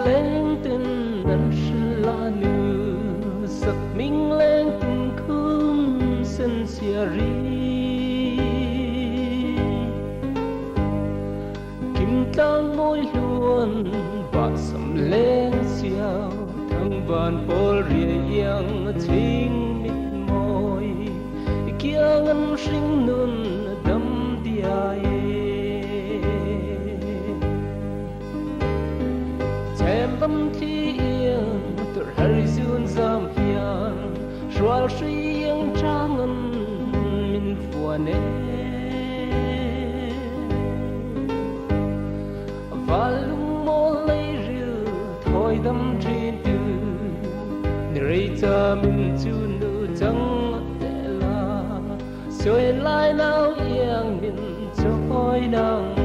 lên tin ngân la nữ sắc minh lên tin khum sen xia ri kim tang môi luôn và sầm lên xiao thăng vàn bol ria yang chính mít môi kia ngân sinh nun đâm diai em tâm thi yên tự hari dương giam hiền xoa suy yên trang ngân min phù nê và lung mô lấy rượu thôi tâm trên từ nơi ta mình chu nữ chẳng tệ là rồi lại nào yên mình cho khói nàng